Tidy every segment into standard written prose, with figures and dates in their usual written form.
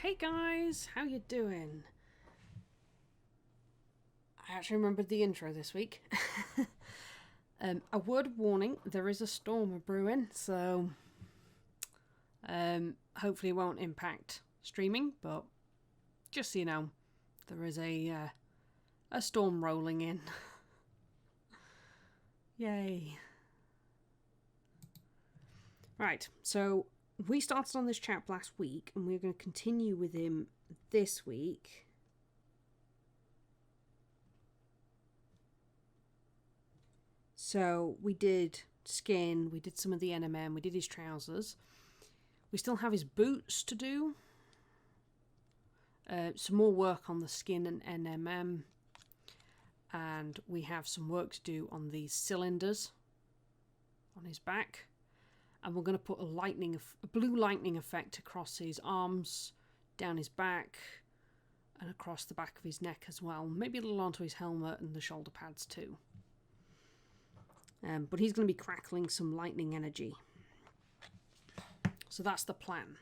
Hey guys, how you doing? I actually remembered the intro this week. A word of warning, there is a storm a-brewing, so hopefully it won't impact streaming, but just so you know, there is a storm rolling in. Yay. Right, so we started on this chap last week, and we're going to continue with him this week. So we did skin, we did some of the NMM, we did his trousers. We still have his boots to do. Some more work on the skin and NMM. And we have some work to do on these cylinders on his back. And we're going to put a blue lightning effect across his arms, down his back, and across the back of his neck as well. Maybe a little onto his helmet and the shoulder pads too. But he's going to be crackling some lightning energy. So that's the plan.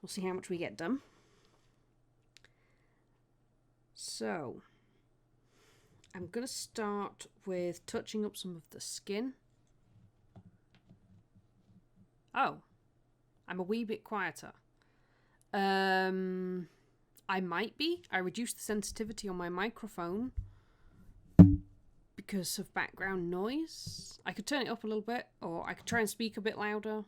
We'll see how much we get done. So, I'm going to start with touching up some of the skin. Oh, I'm a wee bit quieter. I might be. I reduced the sensitivity on my microphone because of background noise. I could turn it up a little bit, or I could try and speak a bit louder.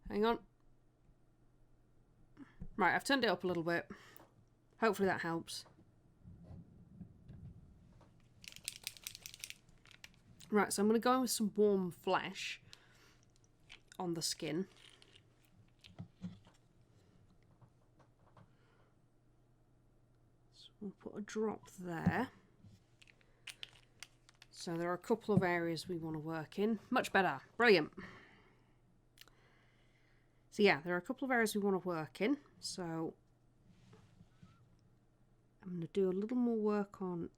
Hang on. Right, I've turned it up a little bit. Hopefully that helps. Right, so I'm going to go in with some warm flesh on the skin. So we'll put a drop there. So there are a couple of areas we want to work in. Much better. Brilliant. So yeah, there are a couple of areas we want to work in. So I'm going to do a little more work on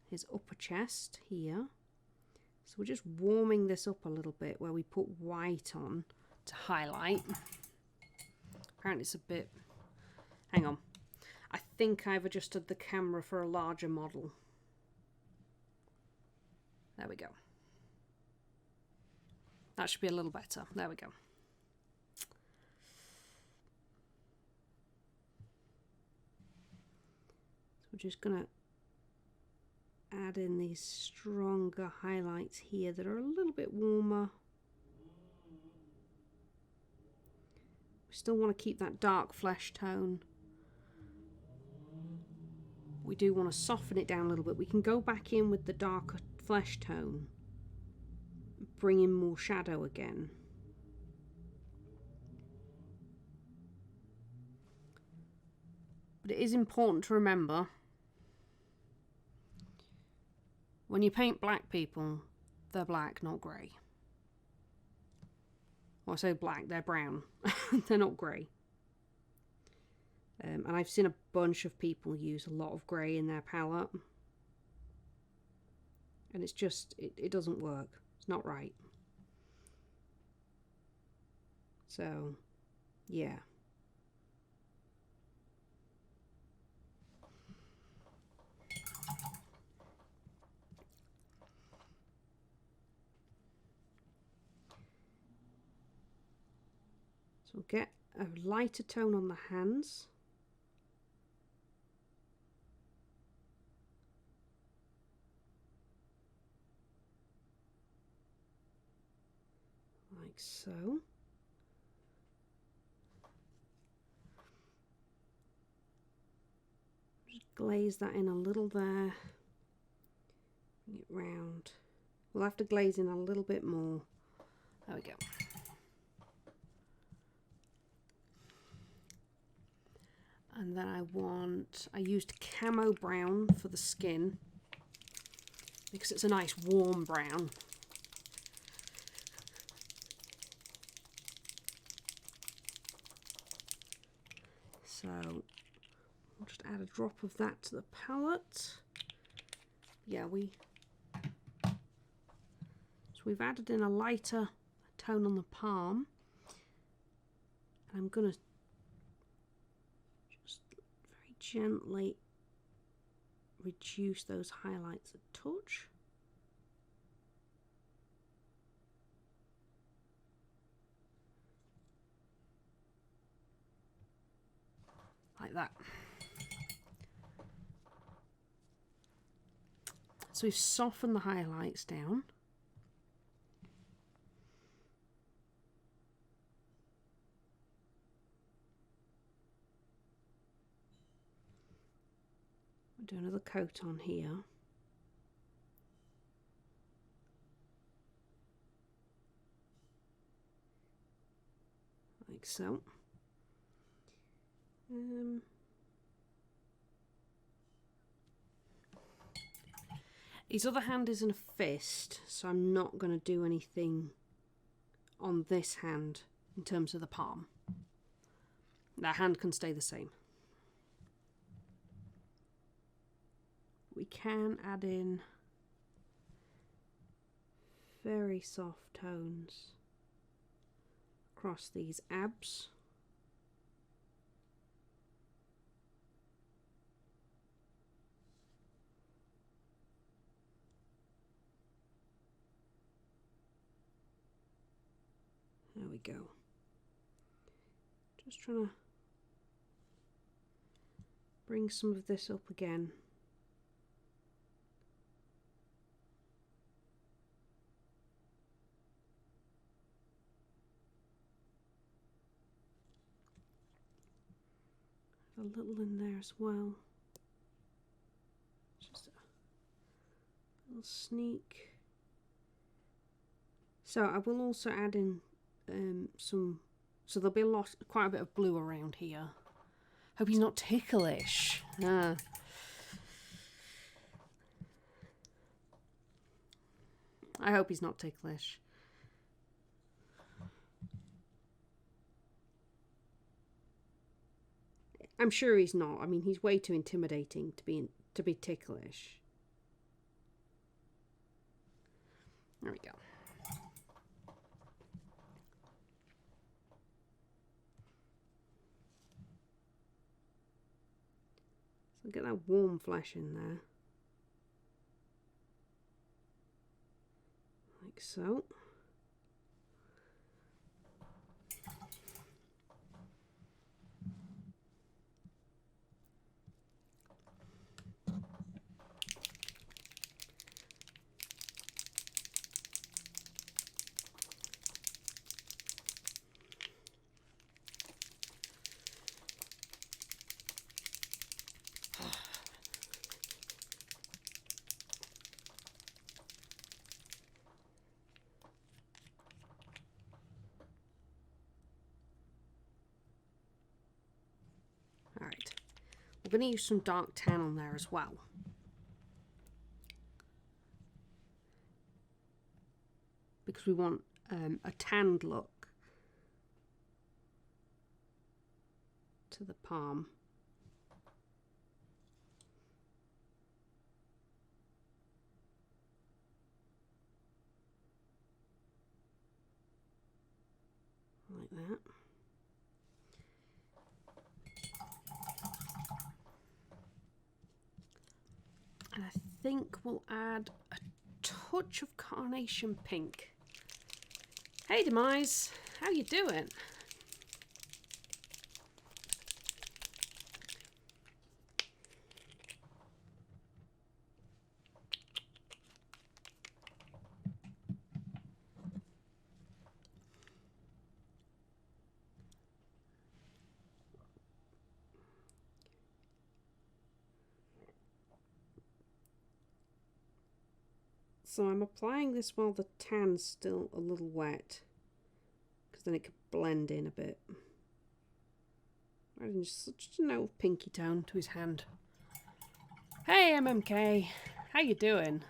his upper chest here. So we're just warming this up a little bit where we put white on to highlight. Apparently it's a bit... Hang on. I think I've adjusted the camera for a larger model. There we go. That should be a little better. There we go. So we're just going to add in these stronger highlights here that are a little bit warmer. We still want to keep that dark flesh tone. We do want to soften it down a little bit. We can go back in with the darker flesh tone, bring in more shadow again. But it is important to remember, when you paint black people, they're black, not grey. Well, I say black, they're brown. They're not grey. And I've seen a bunch of people use a lot of grey in their palette. And it's just, it doesn't work. It's not right. So, yeah. So we'll get a lighter tone on the hands. Like so. Just glaze that in a little there. Bring it round. We'll have to glaze in a little bit more. There we go. And then I used camo brown for the skin because it's a nice warm brown. So I'll just add a drop of that to the palette. yeah, we've added in a lighter tone on the palm. And I'm going to just very gently reduce those highlights a touch. Like that. So we've softened the highlights down. We'll do another coat on here. Like so. His other hand is in a fist, so I'm not going to do anything on this hand in terms of the palm. That hand can stay the same. We can add in very soft tones across these abs. There we go. Just trying to bring some of this up again. A little in there as well. Just a little sneak. So I will also add in some, so there'll be quite a bit of blue around here. Hope he's not ticklish. I hope he's not ticklish. I'm sure he's not. I mean, he's way too intimidating to be ticklish. There we go. So get that warm flesh in there. Like so. Alright, we're going to use some dark tan on there as well. Because we want a tanned look to the palm. Like that. And I think we'll add a touch of carnation pink. Hey Demise, how you doing? So I'm applying this while the tan's still a little wet, because then it could blend in a bit. Adding just a note of pinky tone to his hand. Hey MMK, how you doing?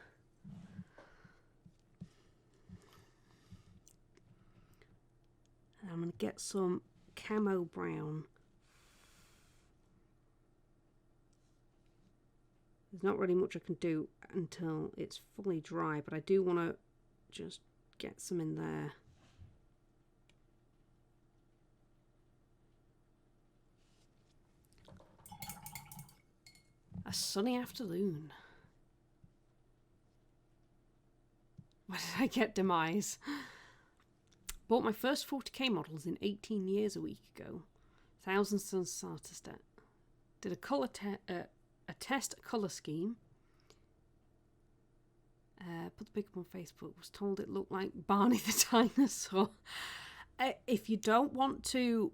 And I'm going to get some camo brown There's not really much I can do until it's fully dry, but I do want to just get some in there. A sunny afternoon. Where did I get demise? Bought my first 40k models in 18 years a week ago. Thousands on starter set. Did a test colour scheme. Put the pic up on Facebook. Was told it looked like Barney the dinosaur. If you don't want to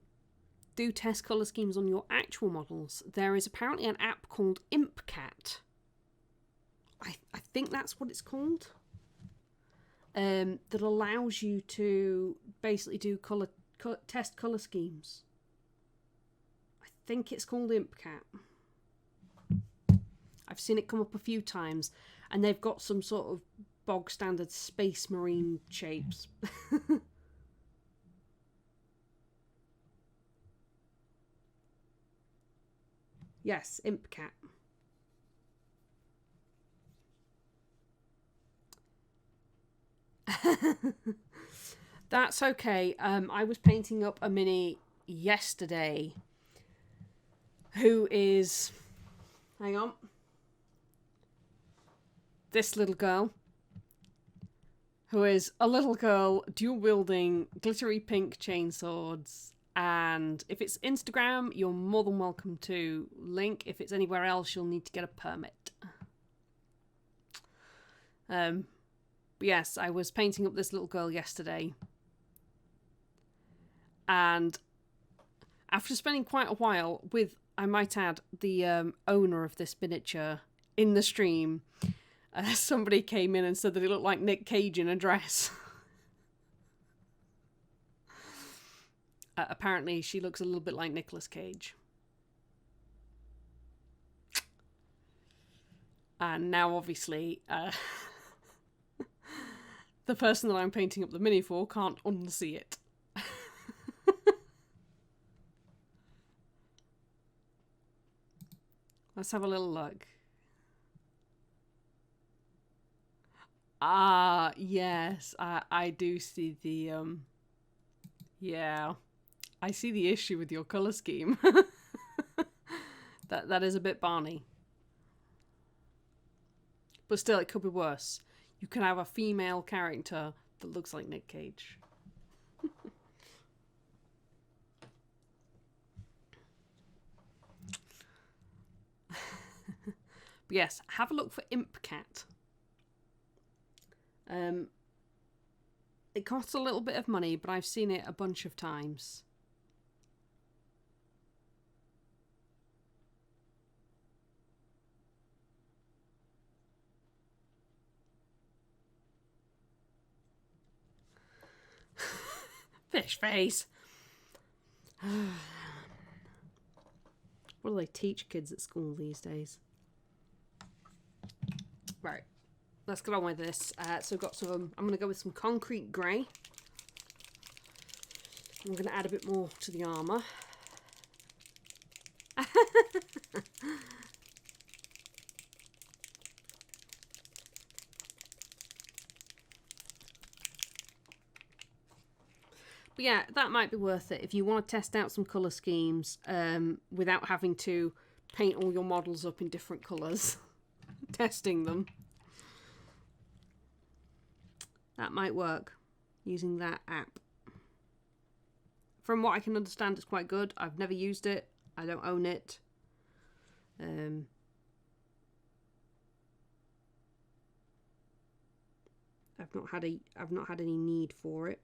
do test colour schemes on your actual models, there is apparently an app called ImpCat. I think that's what it's called. That allows you to basically do test colour schemes. I think it's called ImpCat. I've seen it come up a few times, and they've got some sort of bog standard space marine shapes. Yes, ImpCat. That's okay. I was painting up a mini yesterday who is, hang on, this little girl, who is a little girl dual wielding glittery pink chainswords. And if it's Instagram, you're more than welcome to link. If it's anywhere else, you'll need to get a permit. But yes, I was painting up this little girl yesterday. And after spending quite a while with, I might add, the owner of this miniature in the stream, somebody came in and said that it looked like Nick Cage in a dress. Apparently, she looks a little bit like Nicolas Cage. And now, obviously, the person that I'm painting up the mini for can't unsee it. Let's have a little look. Ah, yes, I do see the, yeah, I see the issue with your colour scheme. That is a bit Barney. But still, it could be worse. You can have a female character that looks like Nick Cage. But yes, have a look for ImpCat. It costs a little bit of money, but I've seen it a bunch of times. Fish face. What do they teach kids at school these days? Right, let's get on with this. So I've got some, I'm going to go with some concrete grey. I'm going to add a bit more to the armour. But yeah, that might be worth it if you want to test out some colour schemes without having to paint all your models up in different colours. Testing them. That might work using that app. From what I can understand, it's quite good. I've never used it. I don't own it. I've not had any need for it.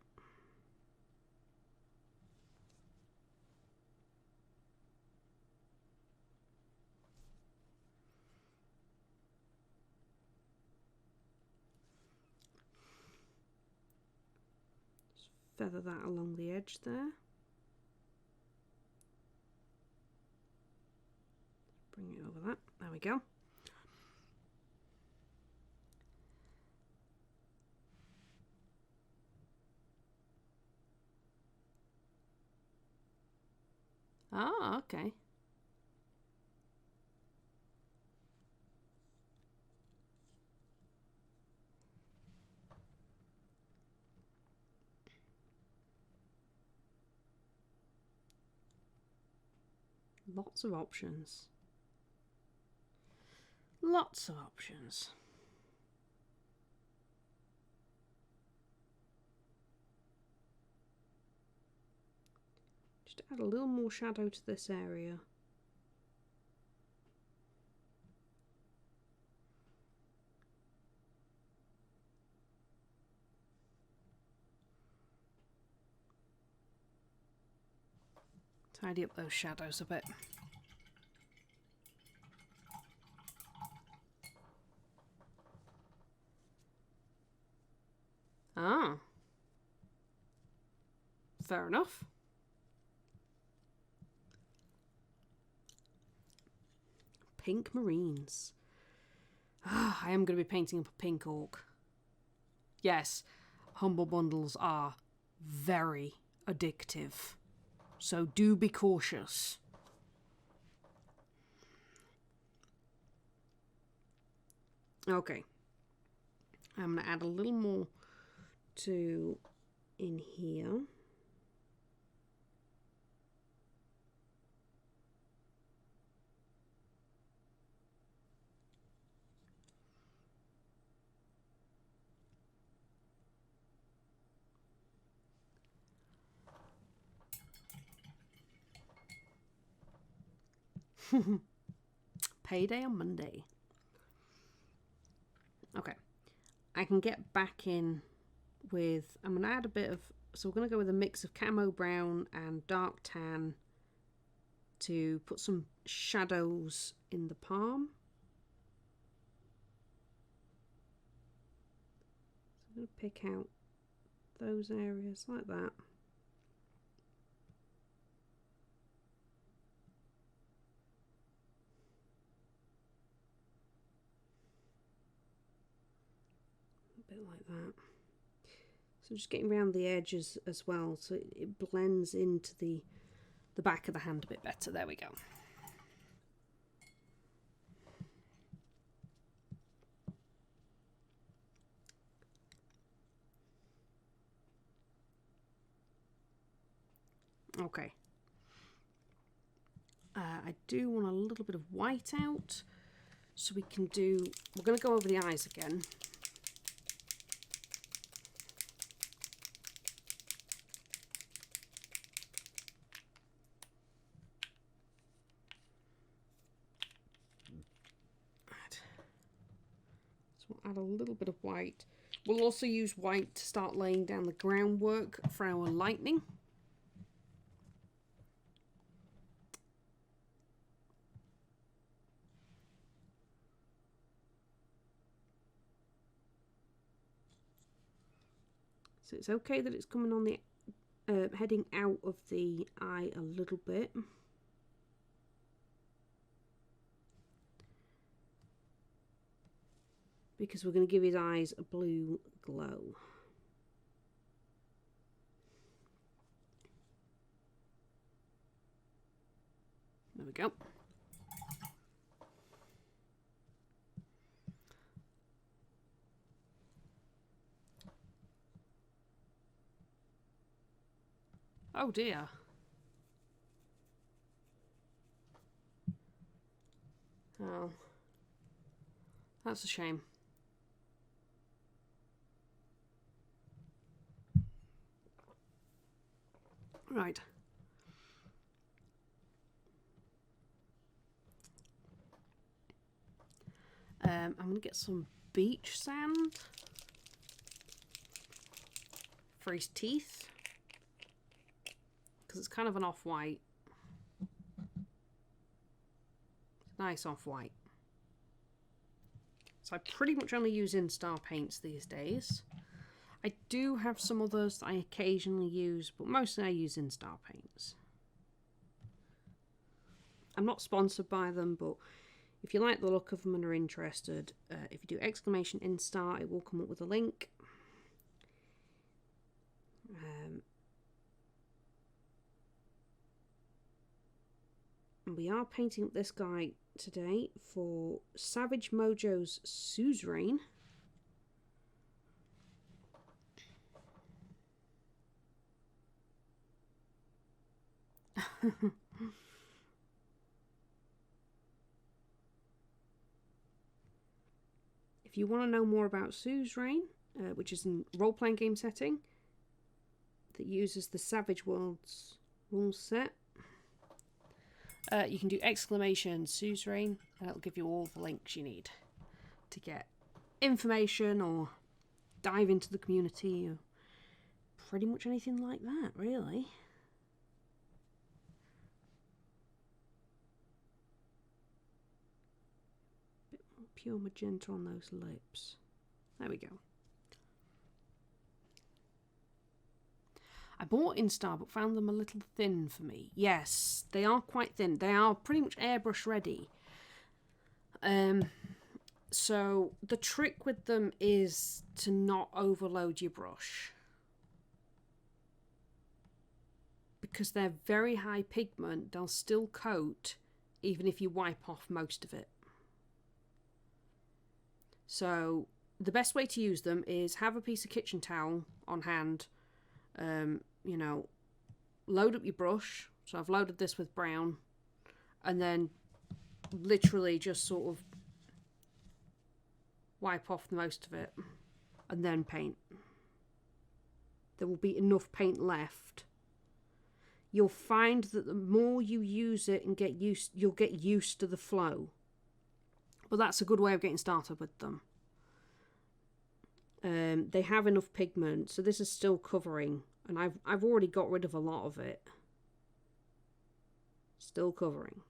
Feather that along the edge there. Bring it over that. There we go. Ah, okay. Lots of options. Lots of options. Just add a little more shadow to this area. Tidy up those shadows a bit. Ah. Fair enough. Pink Marines. Ah, I am going to be painting up a pink orc. Yes, humble bundles are very addictive. So do be cautious. Okay. I'm going to add a little more to in here. Payday on Monday. Okay. I can get back in with... I'm going to add a bit of... So we're going to go with a mix of camo brown and dark tan to put some shadows in the palm. So I'm going to pick out those areas like that. A bit like that. So just getting around the edges as well, so it blends into the back of the hand a bit better. There we go. Okay. I do want a little bit of white out, so we can do... We're going to go over the eyes again. Add a little bit of white. We'll also use white to start laying down the groundwork for our lightning. So it's okay that it's coming on the heading out of the eye a little bit. Because we're going to give his eyes a blue glow. There we go. Oh dear. Oh. That's a shame. Right. I'm going to get some beach sand for his teeth, because it's kind of an off-white. Nice off-white. So I pretty much only use Instar paints these days. I do have some others that I occasionally use, but mostly I use Instar paints. I'm not sponsored by them, but if you like the look of them and are interested, if you do exclamation Instar, it will come up with a link. And we are painting up this guy today for Savage Mojo's Suzerain. you want to know more about Suzerain, which is a role-playing game setting that uses the Savage Worlds rule set, you can do exclamation Suzerain, and it'll give you all the links you need to get information or dive into the community or pretty much anything like that, really. Bit more pure magenta on those lips. There we go. I bought Instar but found them a little thin for me. Yes, they are quite thin. They are pretty much airbrush ready. So the trick with them is to not overload your brush, because they're very high pigment. They'll still coat even if you wipe off most of it. So the best way to use them is have a piece of kitchen towel on hand. You know, load up your brush. So I've loaded this with brown, and then literally just sort of wipe off most of it and then paint. There will be enough paint left. You'll find that the more you use it and you'll get used to the flow. But that's a good way of getting started with them. They have enough pigment, so this is still covering, and I've already got rid of a lot of it. Still covering.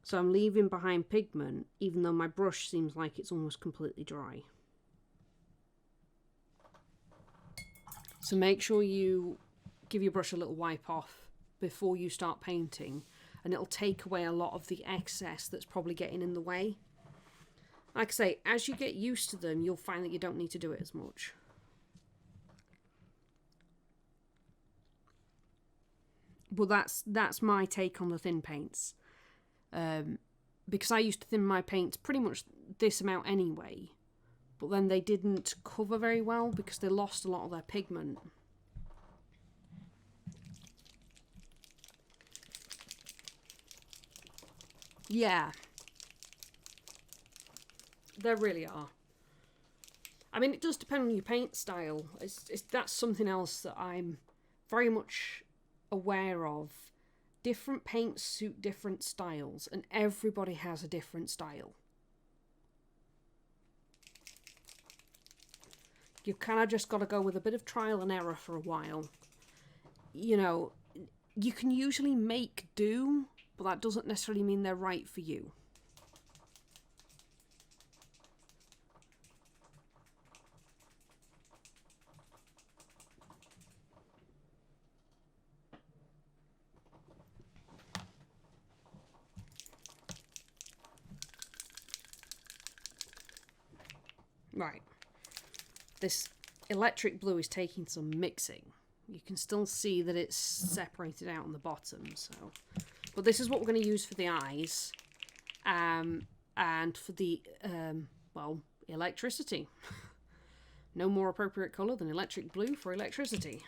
So I'm leaving behind pigment, even though my brush seems like it's almost completely dry. So make sure you give your brush a little wipe off before you start painting, and it'll take away a lot of the excess that's probably getting in the way. Like I say, as you get used to them, you'll find that you don't need to do it as much. Well, that's my take on the thin paints. Because I used to thin my paints pretty much this amount anyway, but then they didn't cover very well because they lost a lot of their pigment. Yeah. There really are. I mean, it does depend on your paint style. That's something else that I'm very much aware of. Different paints suit different styles, and everybody has a different style. You kind of just got to go with a bit of trial and error for a while. You know, you can usually make do, but that doesn't necessarily mean they're right for you. Right. This electric blue is taking some mixing. You can still see that it's separated out on the bottom. So, but this is what we're going to use for the eyes, and for the well, electricity. No more appropriate colour than electric blue for electricity.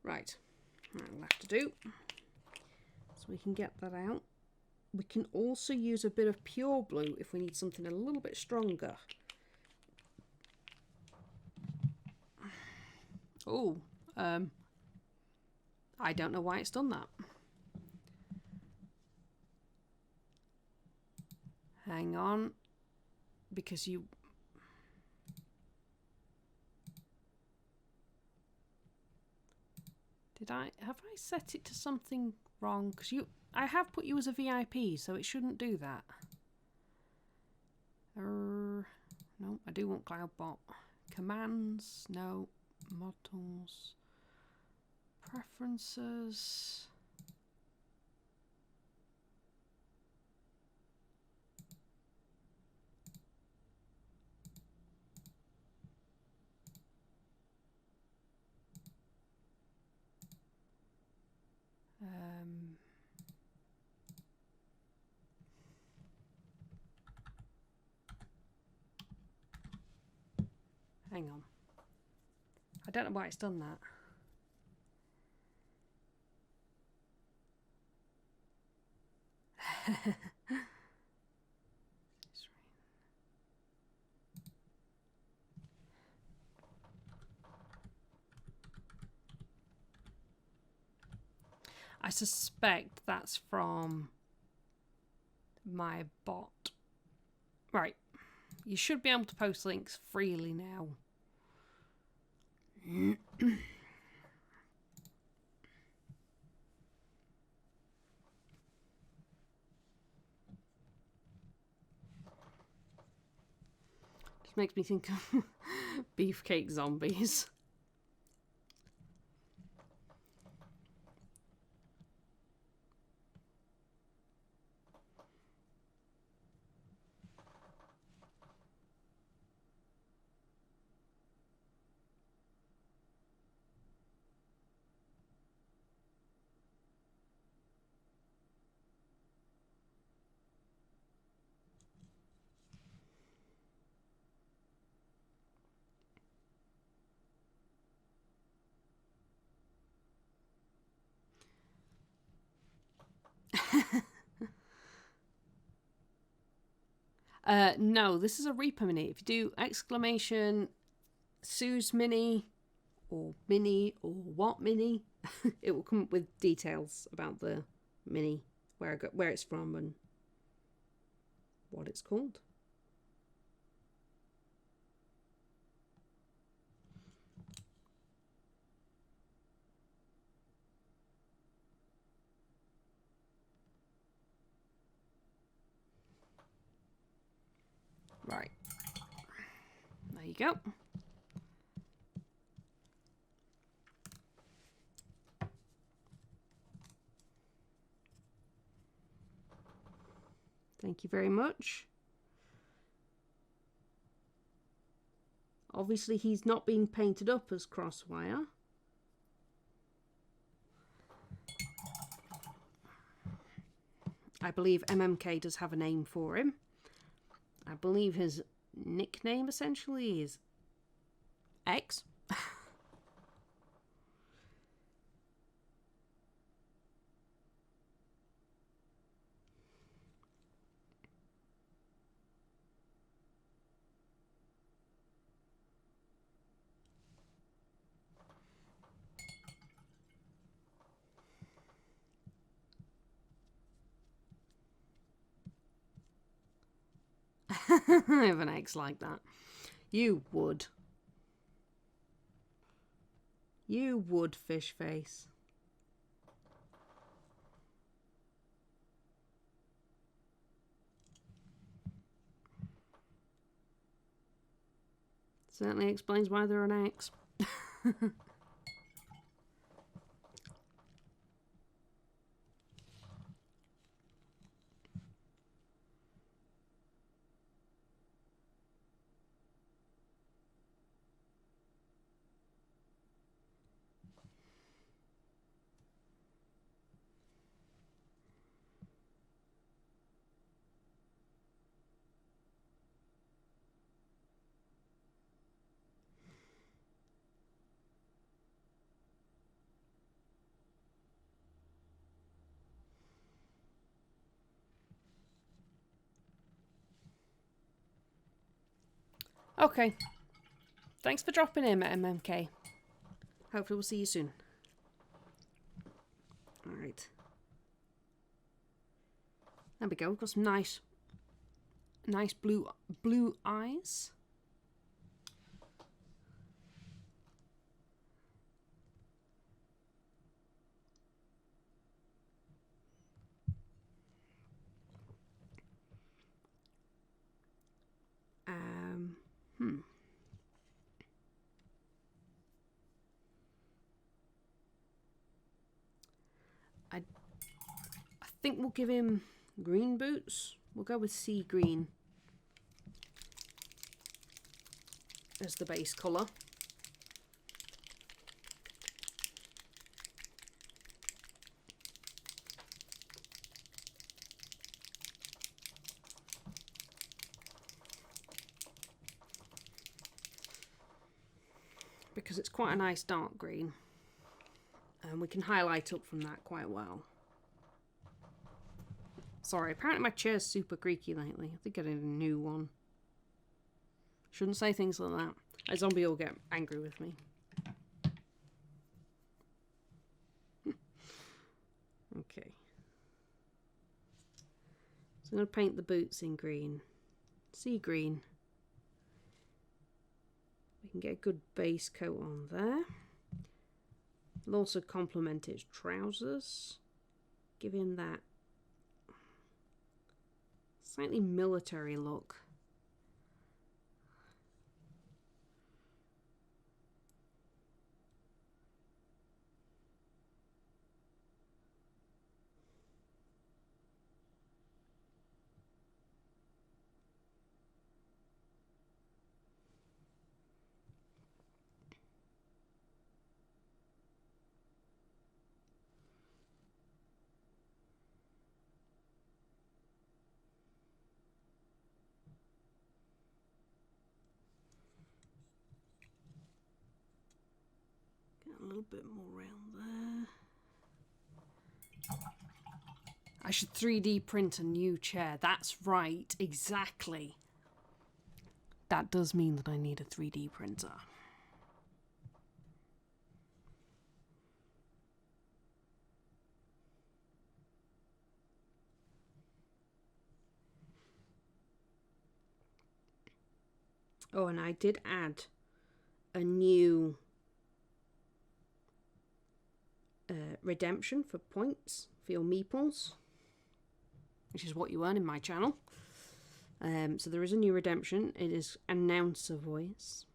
Right, that'll have to do. So we can get that out. We can also use a bit of pure blue if we need something a little bit stronger. Oh, I don't know why it's done that. Hang on, because you... Have I set it to something wrong? Because I have put you as a VIP, so it shouldn't do that. No, I do want Cloudbot. Commands, no. Models. Preferences. Hang on. I don't know why it's done that. I suspect that's from my bot. Right. You should be able to post links freely now. Just makes me think of beefcake zombies. No, this is a Reaper mini. If you do exclamation Suze mini or what mini, it will come up with details about the mini, where it's from and what it's called. Right. There you go. Thank you very much. Obviously, he's not being painted up as Crosswire. I believe MMK does have a name for him. I believe his nickname essentially is X. I have an X like that. You would. You would, fish face. Certainly explains why they're an X. Okay. Thanks for dropping in, MMK. Hopefully we'll see you soon. Alright. There we go. We've got some nice blue eyes. I think we'll give him green boots. We'll go with sea green as the base colour. because it's quite a nice dark green. And we can highlight up from that quite well. Sorry, apparently my chair's super creaky lately. I think I need a new one. Shouldn't say things like that. A zombie will get angry with me. Okay. So I'm going to paint the boots in green. Sea green. We can get a good base coat on there. It'll also complement his trousers. Give him that slightly military look. A little bit more around there. I should 3D print a new chair. That's right, exactly. That does mean that I need a 3D printer. Oh, and I did add a new redemption for points for your meeples, which is what you earn in my channel. So there is a new redemption. It is announcer voice.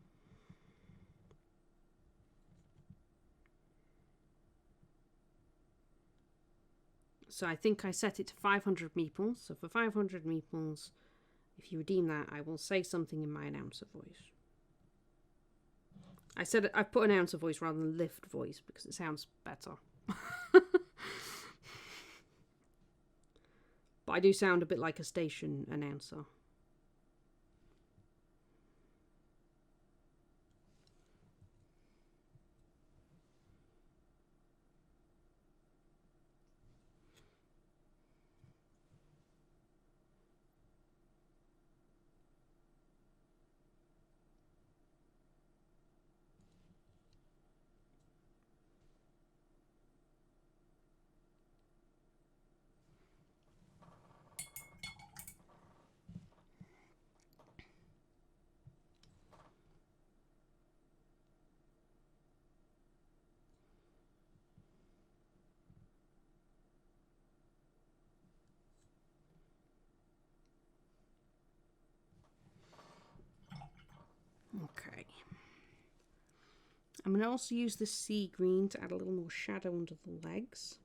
So I think I set it to 500 meeples. So for 500 meeples, if you redeem that, I will say something in my announcer voice. I put announcer voice rather than lift voice because it sounds better. But I do sound a bit like a station announcer. Okay. I'm going to also use the sea green to add a little more shadow under the legs.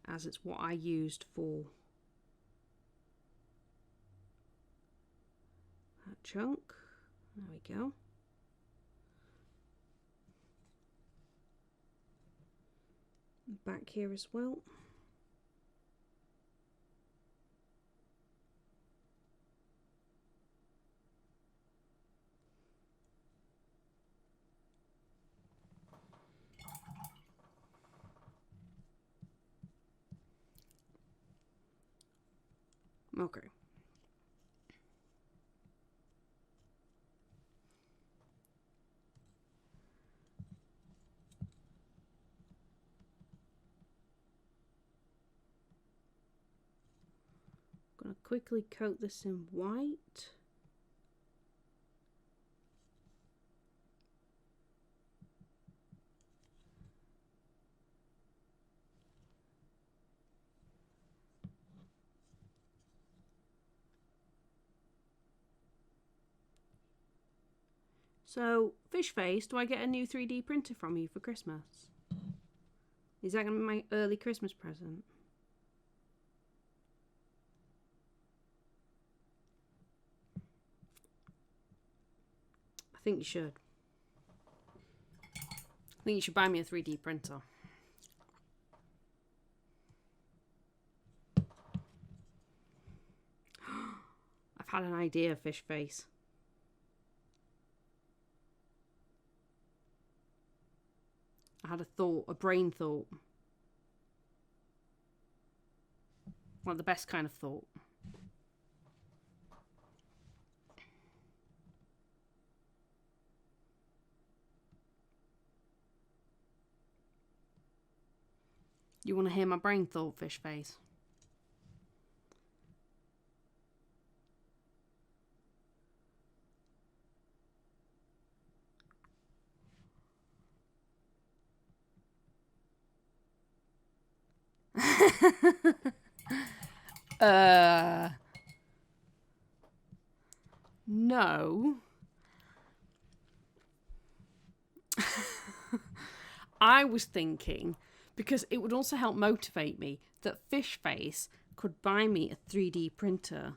As it's what I used for that chunk. There we go. Back here as well. Okay. I'm going to quickly coat this in white. So, fish face, do I get a new 3D printer from you for Christmas? Is that going to be my early Christmas present? I think you should. I think you should buy me a 3D printer. I've I've had an idea, fish face. I had a thought, a brain thought. Well, the best kind of thought. You want to hear my brain thought, fish face? No. I was thinking, because it would also help motivate me, that fish face could buy me a 3D printer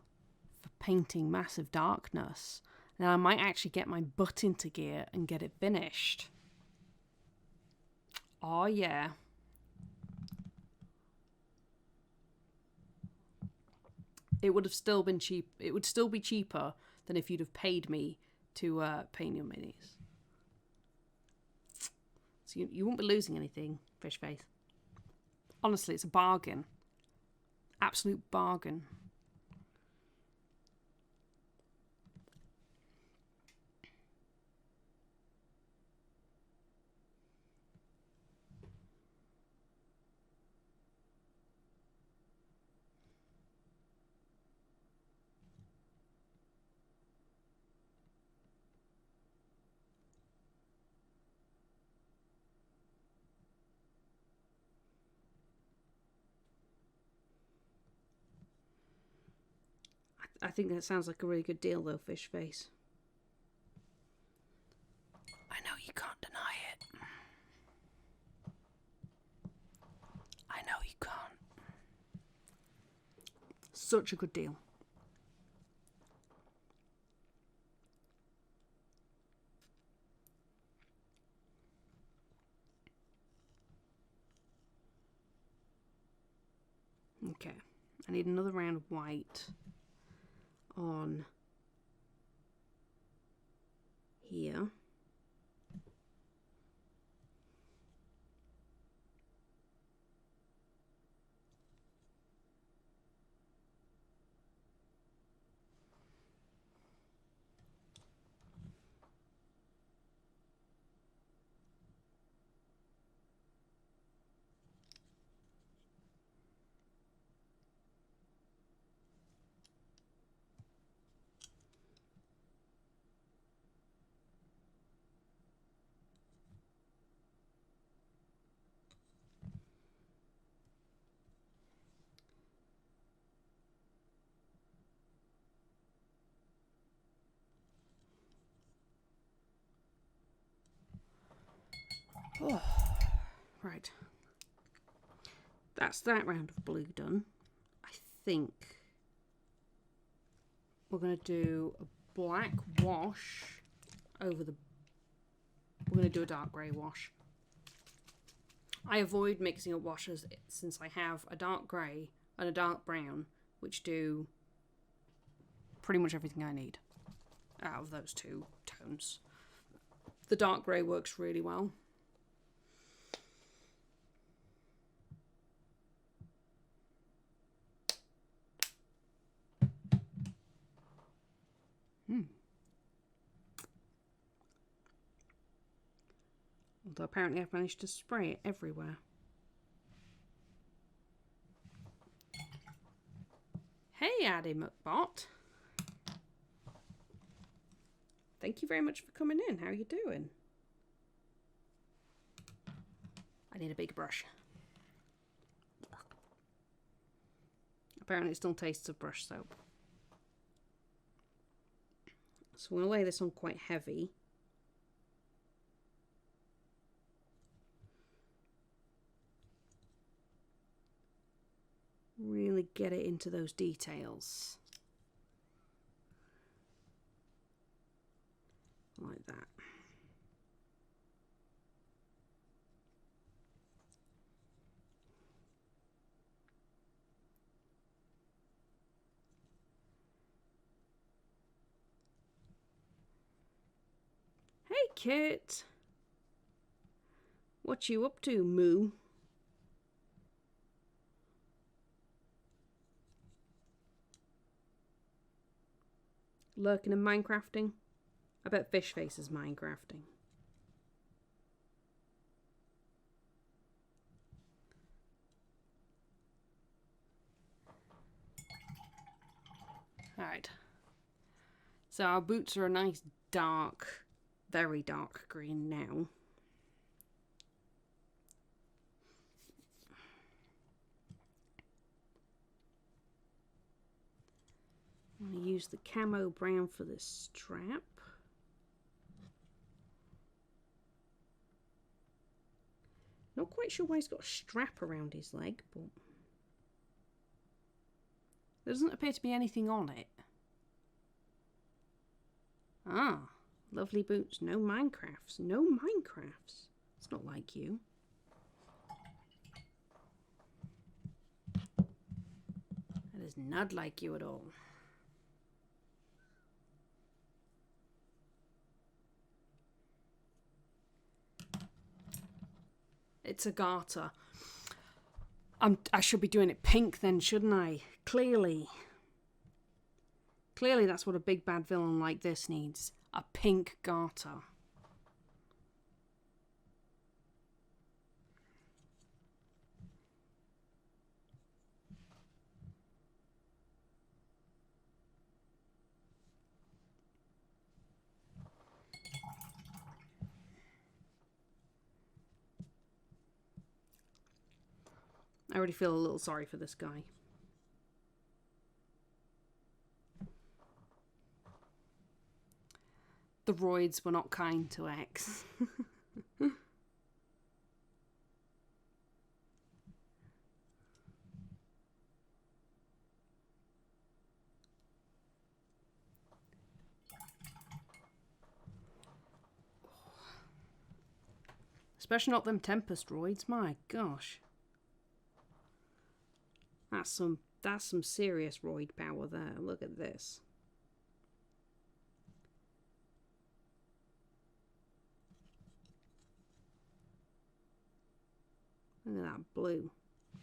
for painting massive darkness. Now I might actually get my butt into gear and get it finished. Oh yeah. It would have still been cheap. It would still be cheaper than if you'd have paid me to paint your minis. So you won't be losing anything, fish face. Honestly, it's a bargain. Absolute bargain. I think that sounds like a really good deal, though, fish face. I know you can't deny it. I know you can't. Such a good deal. Okay, I need another round of white on here. Oh, right. That's that round of blue done. I think we're going to do a black wash over the... We're going to do a dark grey wash. I avoid mixing up washes since I have a dark grey and a dark brown, which do pretty much everything I need out of those two tones. The dark grey works really well. Although apparently I've managed to spray it everywhere. Hey, Addy McBot. Thank you very much for coming in. How are you doing? I need a big brush. Apparently it still tastes of brush soap. So I'm going to lay this on quite heavy. Really get it into those details. Like that. Kit. What you up to, Moo? Lurking and Minecrafting? I bet Fishface is Minecrafting. Alright. So our boots are a nice dark, very dark green now. I'm going to use the camo brown for this strap. Not quite sure why he's got a strap around his leg, but there doesn't appear to be anything on it. Ah, lovely boots. No Minecrafts. No Minecrafts. It's not like you. That is not like you at all. It's a garter. I should be doing it pink then, shouldn't I? Clearly. Clearly that's what a big bad villain like this needs. A pink garter. I already feel a little sorry for this guy. The roids were not kind to X. Especially not them Tempest roids, my gosh. That's some serious roid power there. Look at this. Look at that blue.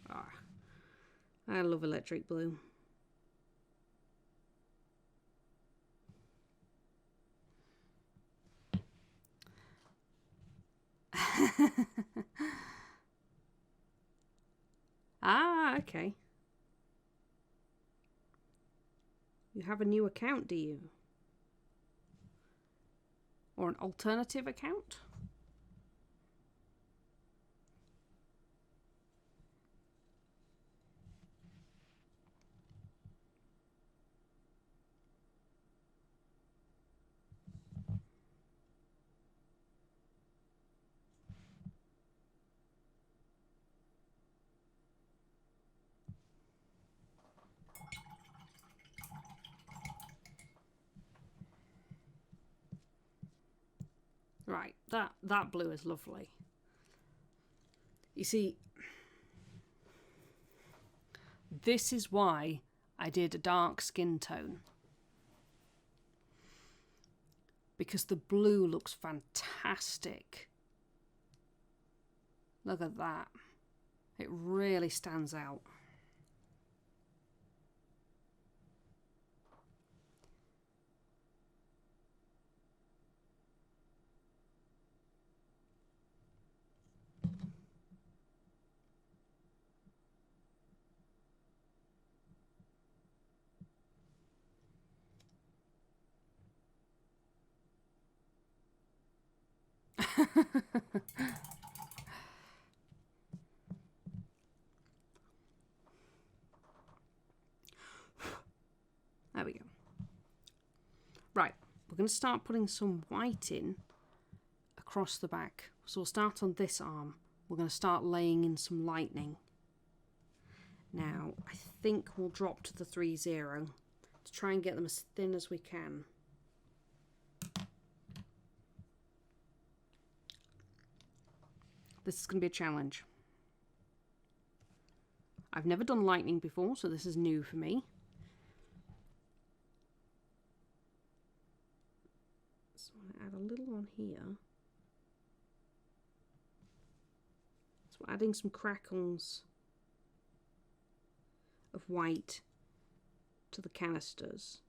Ah, I love electric blue. Ah, okay. You have a new account, do you? Or an alternative account? Right, that blue is lovely. You see, this is why I did a dark skin tone. Because the blue looks fantastic. Look at that. It really stands out. There we go. Right, we're going to start putting some white in across the back. So we'll start on this arm. We're going to start laying in some lightning. Now, I think we'll drop to the 3-0 to try and get them as thin as we can. This is going to be a challenge. I've never done lightning before, so this is new for me. So I'm going to add a little on on here. So we're adding some crackles of white to the canisters.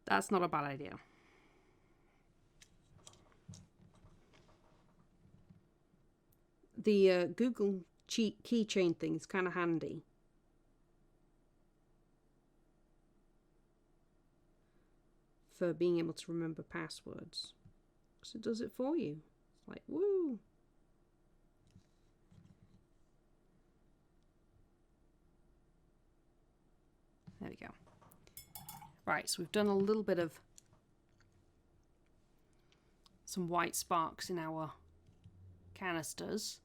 That's not a bad idea. The Google keychain thing is kind of handy. For being able to remember passwords. Because it does it for you. It's like, woo! There we go. Right, so we've done a little bit of some white sparks in our canisters.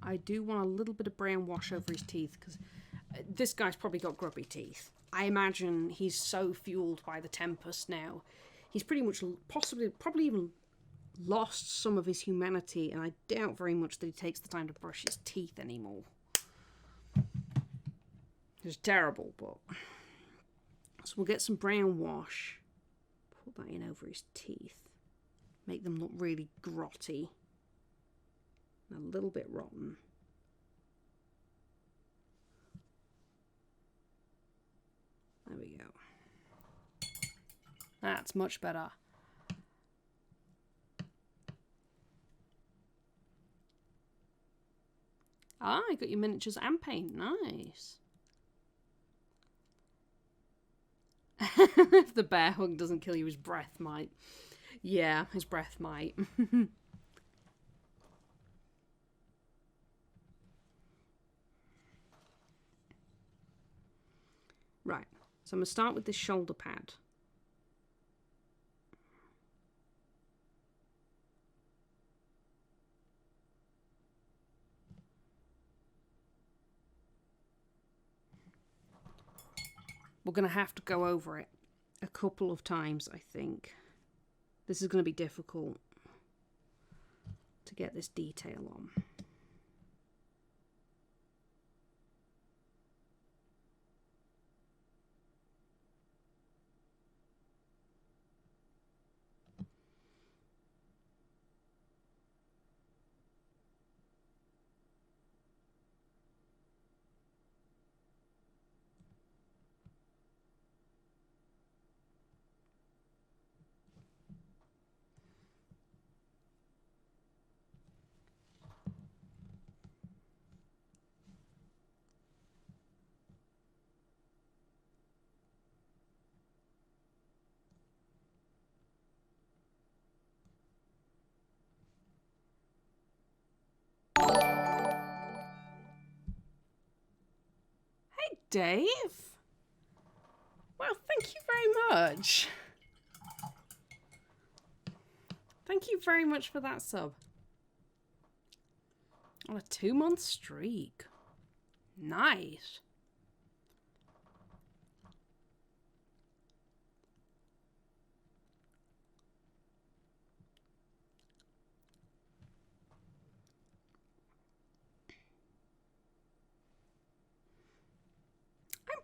I do want a little bit of brown wash over his teeth because this guy's probably got grubby teeth. I imagine he's so fueled by the Tempest now. He's pretty much probably even lost some of his humanity, and I doubt very much that he takes the time to brush his teeth anymore. It's terrible, but... So we'll get some brown wash. Put that in over his teeth. Make them look really grotty. And a little bit rotten. There we go. That's much better. Ah, you got your miniatures and paint. Nice. If the bear hug doesn't kill you, his breath might. Yeah, his breath might. Right, so I'm going to start with this shoulder pad. We're going to have to go over it a couple of times, I think. This is going to be difficult to get this detail on. Dave? Well, thank you very much. Thank you very much for that sub. On a 2-month streak. Nice.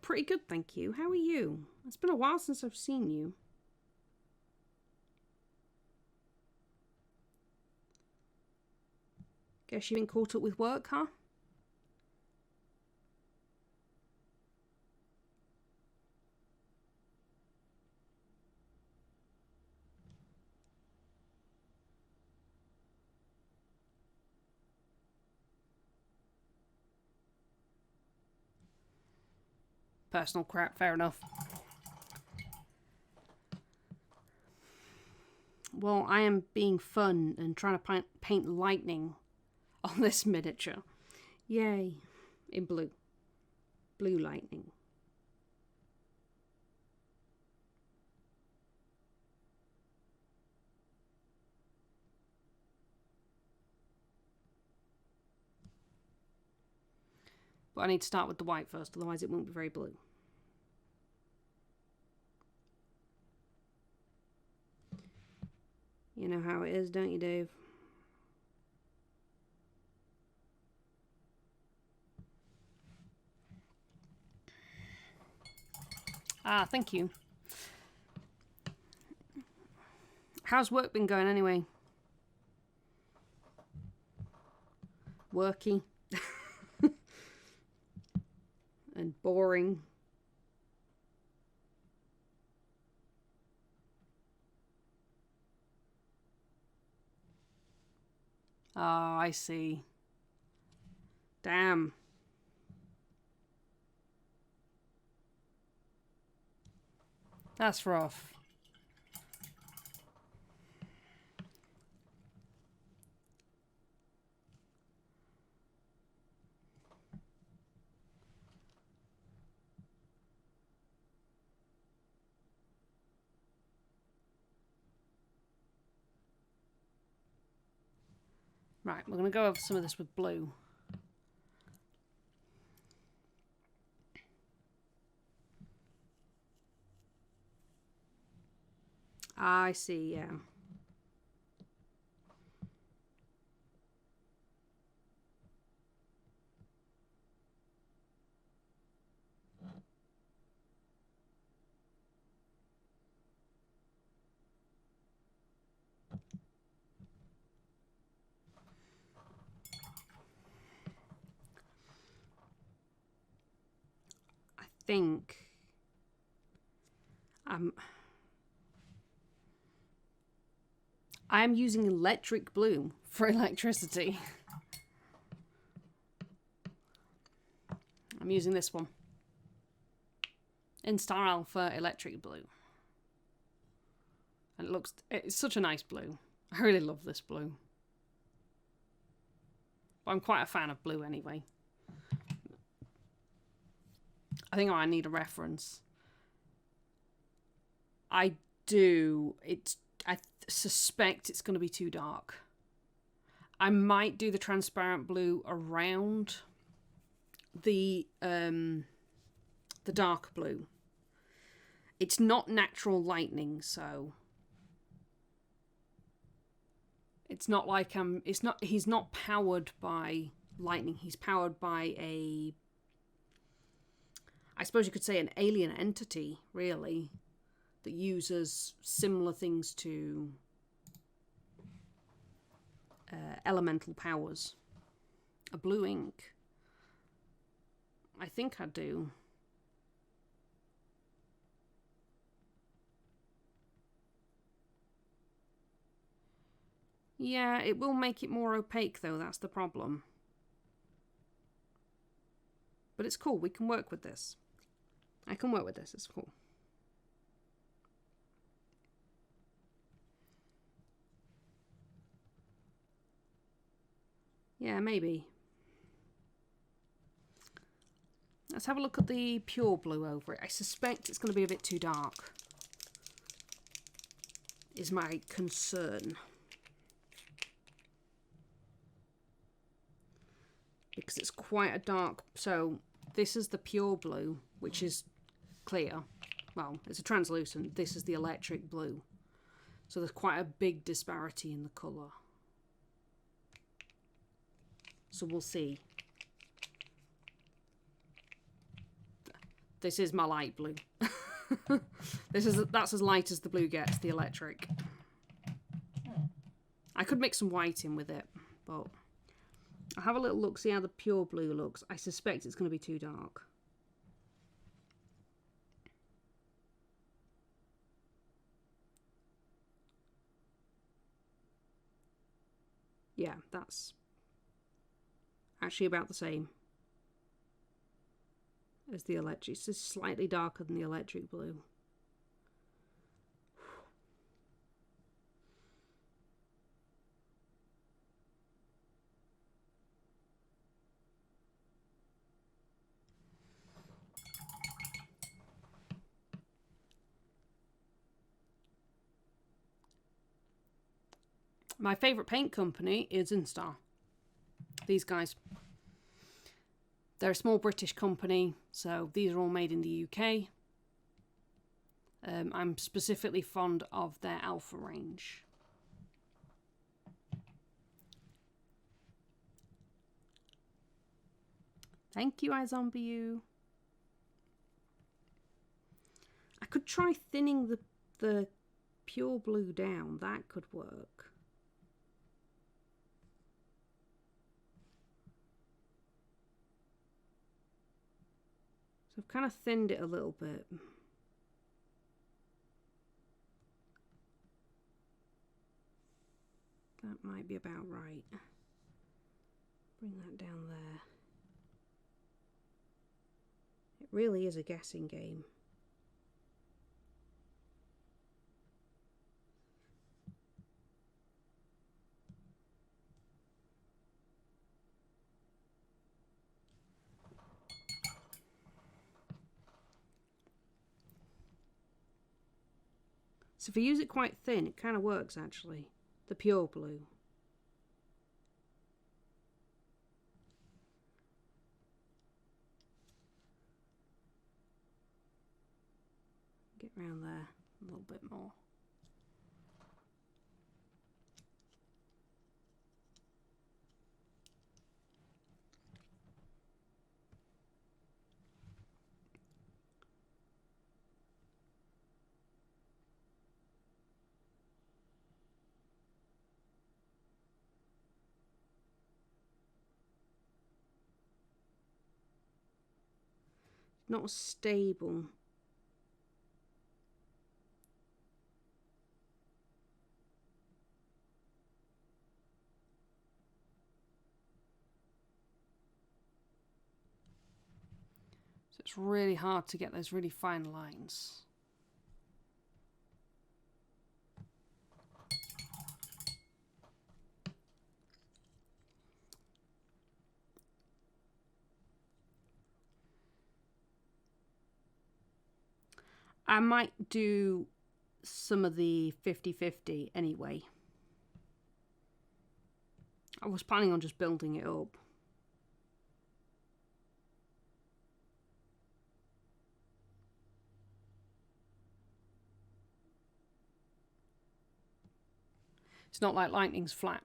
Pretty good, thank you. How are you? It's been a while since I've seen you. Guess you've been caught up with work, huh? Personal crap, fair enough. Well, I am being fun and trying to paint lightning on this miniature. Yay. In blue. Blue lightning. But I need to start with the white first, otherwise it won't be very blue. You know how it is, don't you, Dave? Ah, thank you. How's work been going anyway? Worky. And boring. Oh, I see. Damn. That's rough. Right, we're going to go over some of this with blue. I see, yeah. I think I am using electric blue for electricity. I'm using this one. In Star Alpha Electric Blue. And it's such a nice blue. I really love this blue. But I'm quite a fan of blue anyway. I think I need a reference. I do. I suspect it's going to be too dark. I might do the transparent blue around the dark blue. It's not natural lightning, so it's not like he's not powered by lightning. He's powered by I suppose you could say an alien entity, really, that uses similar things to elemental powers. A blue ink. I think I do. Yeah, it will make it more opaque though, that's the problem. But it's cool, we can work with this. I can work with this, it's cool. Yeah, maybe. Let's have a look at the pure blue over it. I suspect it's going to be a bit too dark, is my concern. Because it's quite a dark... So, this is the pure blue, which is clear. Well, it's a translucent. This is the electric blue. So there's quite a big disparity in the colour. So we'll see. This is my light blue. That's as light as the blue gets, the electric. I could mix some white in with it, but I'll have a little look, see how the pure blue looks. I suspect it's going to be too dark. Yeah, that's actually about the same as the electric. It's just slightly darker than the electric blue. My favourite paint company is Instar. These guys. They're a small British company, so these are all made in the UK. I'm specifically fond of their alpha range. Thank you, iZombie. I could try thinning the pure blue down. That could work. So I've kind of thinned it a little bit. That might be about right. Bring that down there. It really is a guessing game. So if you use it quite thin, it kind of works actually. The pure blue. Get around there a little bit more. Not stable. So it's really hard to get those really fine lines. I might do some of the 50-50 anyway. I was planning on just building it up. It's not like lightning's flat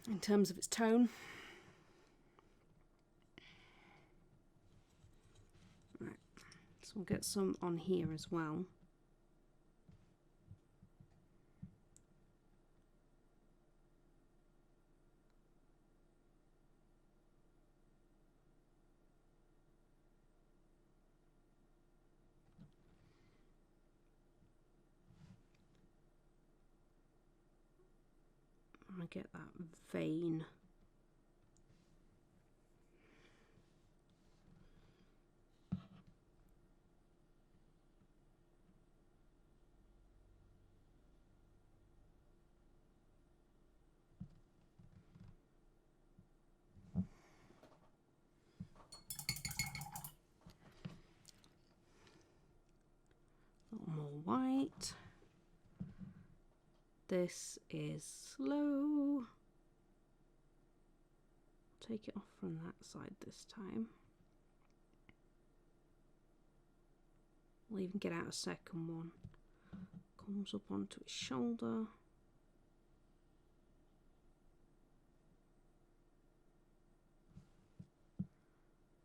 in terms of its tone. Right, so we'll get some on here as well. I get that vein. A little more white. This is slow. Take it off from that side this time. We'll even get out a second one. Comes up onto its shoulder.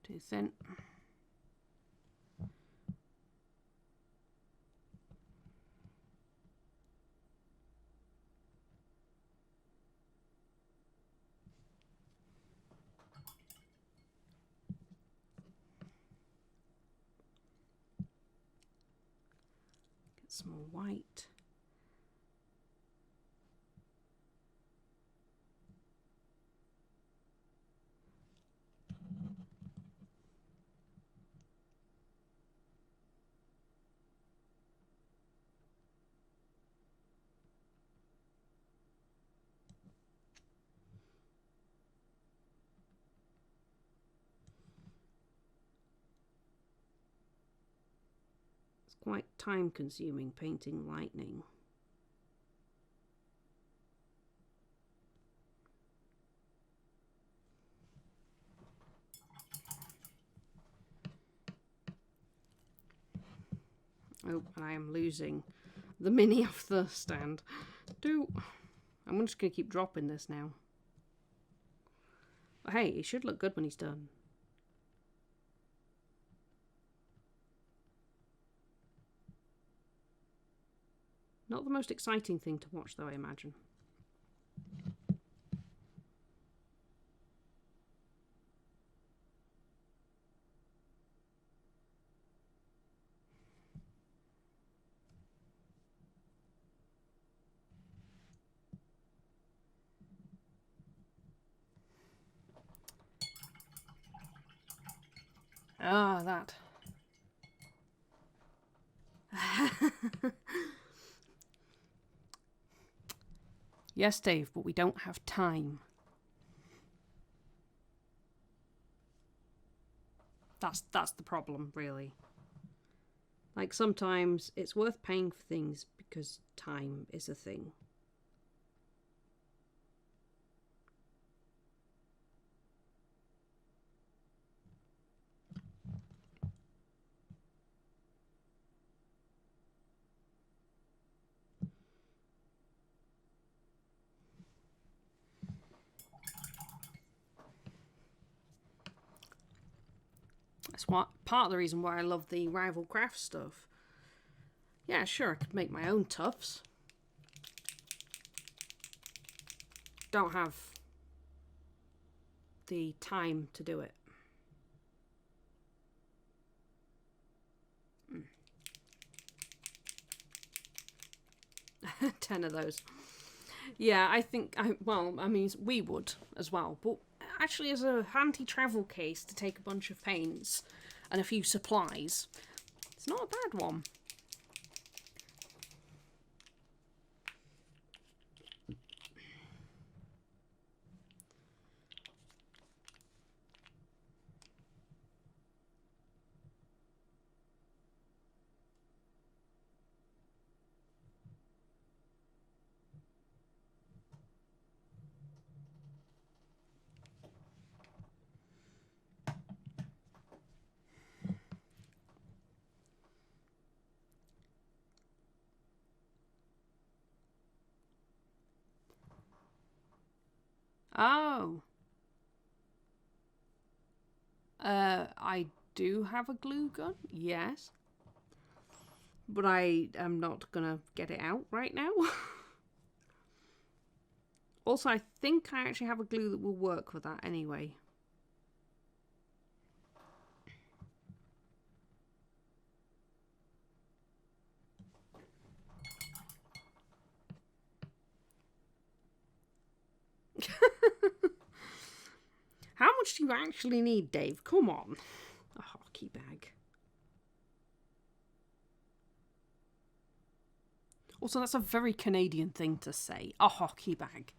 Too thin. Some more white. Quite time consuming painting lightning. Oh, and I am losing the mini off the stand. I'm just going to keep dropping this now. But hey, it should look good when he's done. Not the most exciting thing to watch, though, I imagine. Ah, that. Yes, Dave, but we don't have time. That's the problem, really. Like, sometimes it's worth paying for things because time is a thing. That's what part of the reason why I love the rival craft stuff. Yeah, sure, I could make my own tufts. Don't have the time to do it. 10 of those. Yeah, I think, well, I mean, we would as well. But actually, as a handy travel case to take a bunch of paints and a few supplies, it's not a bad one. Oh. I do have a glue gun, yes. But I am not gonna get it out right now. Also, I think I actually have a glue that will work for that anyway. How much do you actually need, Dave? Come on. A hockey bag. Also, that's a very Canadian thing to say. A hockey bag.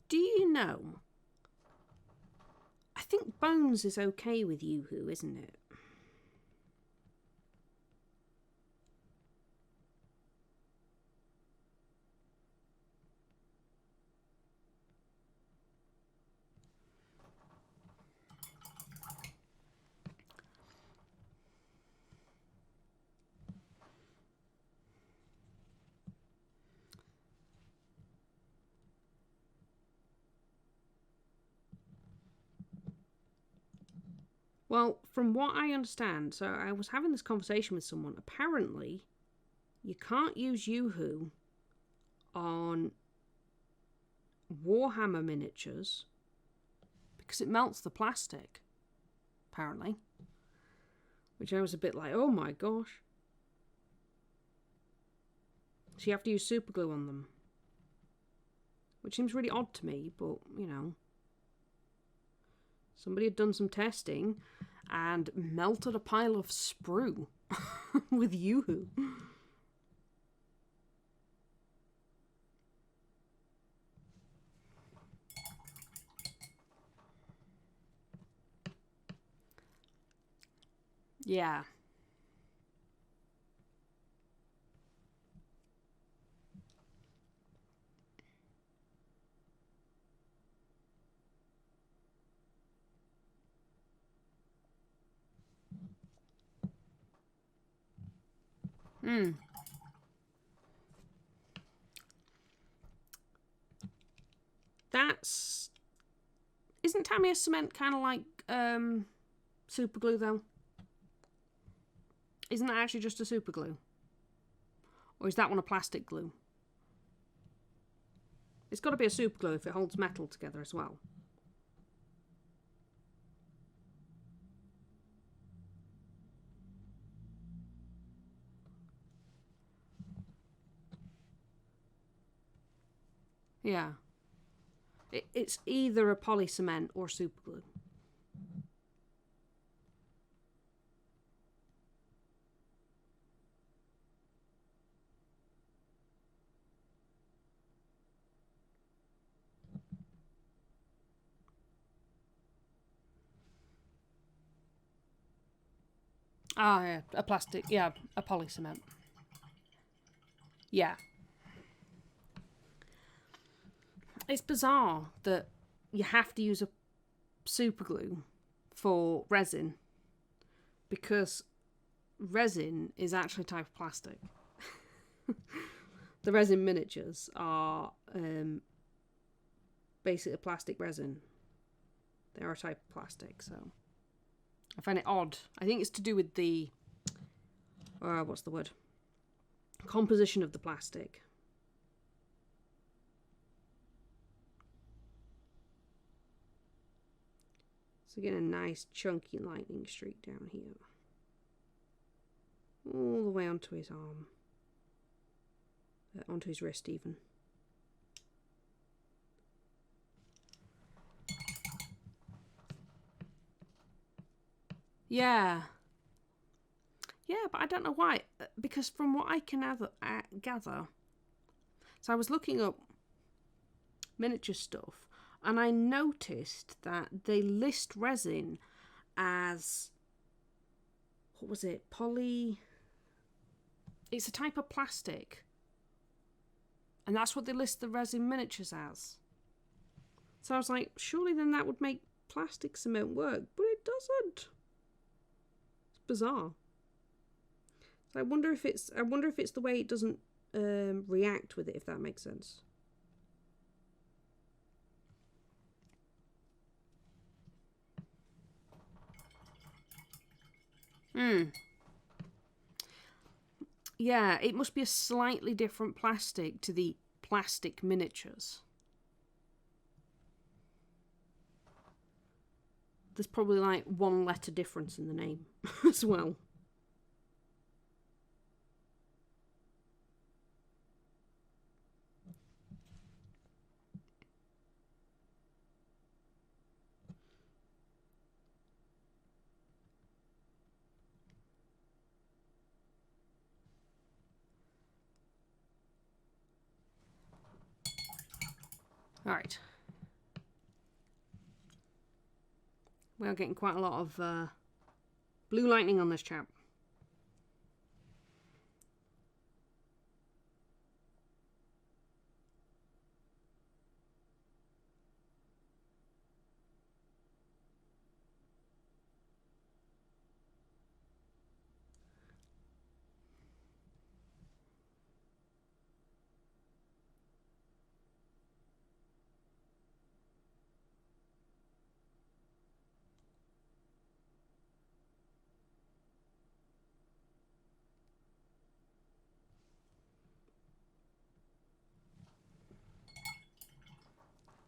Do you know? I think Bones is okay with Yoo-hoo, isn't it? Well, from what I understand, so I was having this conversation with someone. Apparently, you can't use Yoo-hoo on Warhammer miniatures because it melts the plastic. Apparently. Which I was a bit like, oh my gosh. So you have to use super glue on them. Which seems really odd to me, but, you know. Somebody had done some testing and melted a pile of sprue with Yoo-hoo. Yeah. That's... Isn't Tamiya cement kind of like super glue though? Isn't that actually just a super glue? Or is that one a plastic glue? It's got to be a super glue if it holds metal together as well. Yeah. It's either a poly cement or super glue. Ah, yeah, a plastic, yeah, a poly cement. Yeah. It's bizarre that you have to use a super glue for resin because resin is actually a type of plastic. The resin miniatures are basically a plastic resin. They are a type of plastic, so I find it odd. I think it's to do with the what's the word? Composition of the plastic. So getting a nice chunky lightning streak down here. All the way onto his arm. Onto his wrist even. Yeah. Yeah, but I don't know why. Because from what I can gather, so I was looking up miniature stuff, and I noticed that they list resin as, what was it, poly... It's a type of plastic. And that's what they list the resin miniatures as. So I was like, surely then that would make plastic cement work, but it doesn't. It's bizarre. So I wonder if it's the way it doesn't react with it, if that makes sense. Yeah, it must be a slightly different plastic to the plastic miniatures. There's probably like one letter difference in the name as well. Alright. We are getting quite a lot of blue lightning on this chap.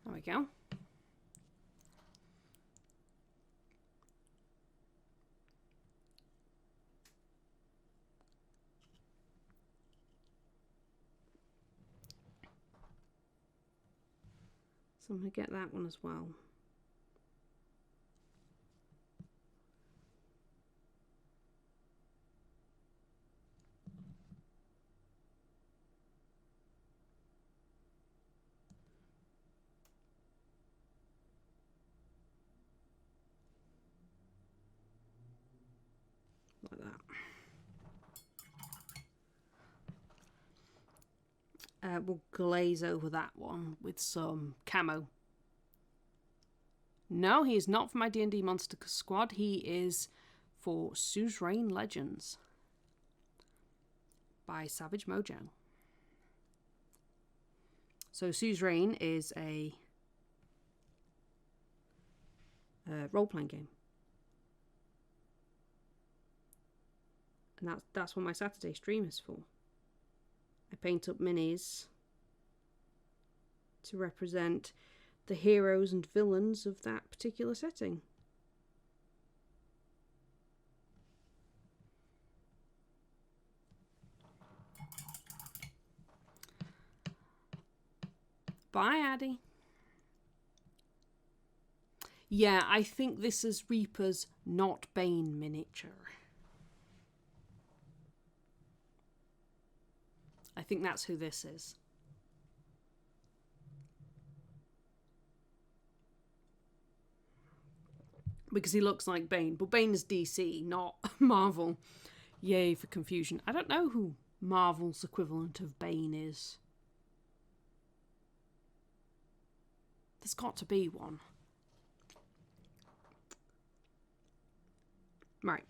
There we go. So I'm going to get that one as well. Like that. We'll glaze over that one with some camo. No, he is not for my D&D Monster Squad. He is for Suzerain Legends by Savage Mojo. So Suzerain is a role-playing game. And that's what my Saturday stream is for. I paint up minis to represent the heroes and villains of that particular setting. Bye, Addy. Yeah, I think this is Reaper's not Bane miniature. I think that's who this is. Because he looks like Bane. But Bane is DC, not Marvel. Yay for confusion. I don't know who Marvel's equivalent of Bane is. There's got to be one. Right.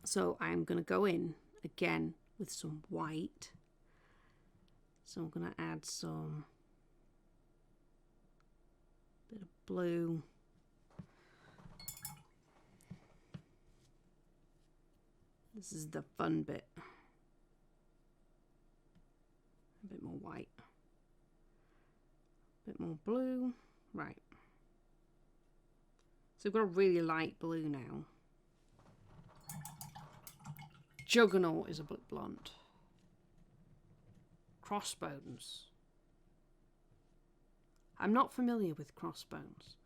So I'm going to go in again with some white. So I'm going to add some bit of blue. This is the fun bit. A bit more white. A bit more blue. Right. So we've got a really light blue now. Juggernaut is a bit blunt. Crossbones. I'm not familiar with crossbones.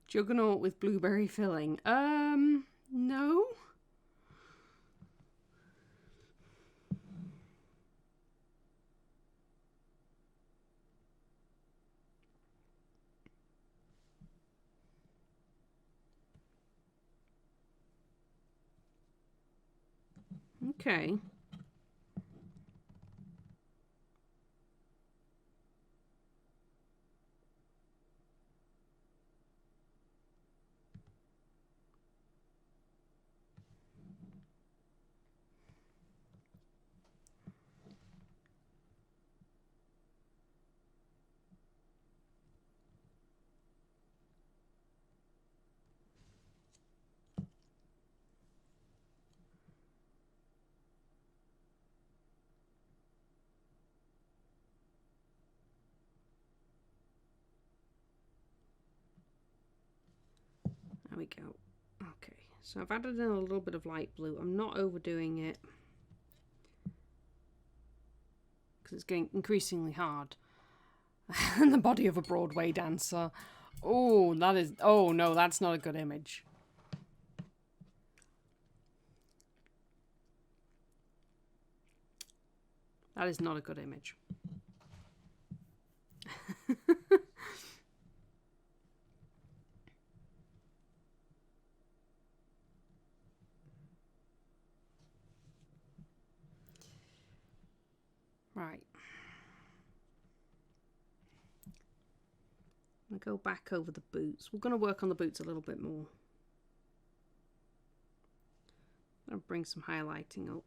Juggernaut with blueberry filling. No. Okay. There we go. Okay, so I've added in a little bit of light blue. I'm not overdoing it because it's getting increasingly hard. And the body of a Broadway dancer. Oh, that is... Oh, no, that's not a good image. That is not a good image. Right. I'm going to go back over the boots. We're going to work on the boots a little bit more. I'll bring some highlighting up.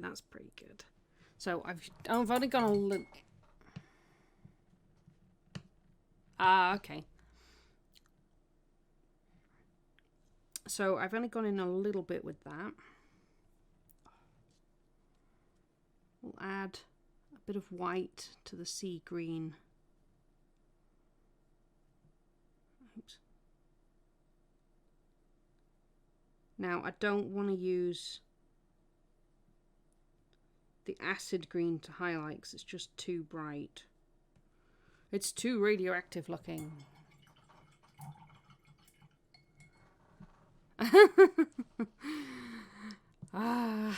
that's pretty good. So I've only gone a little... Ah, okay. So I've only gone in a little bit with that. We'll add a bit of white to the sea green. Oops. Now I don't want to use the acid green to highlight because it's just too bright. It's too radioactive looking. Ah.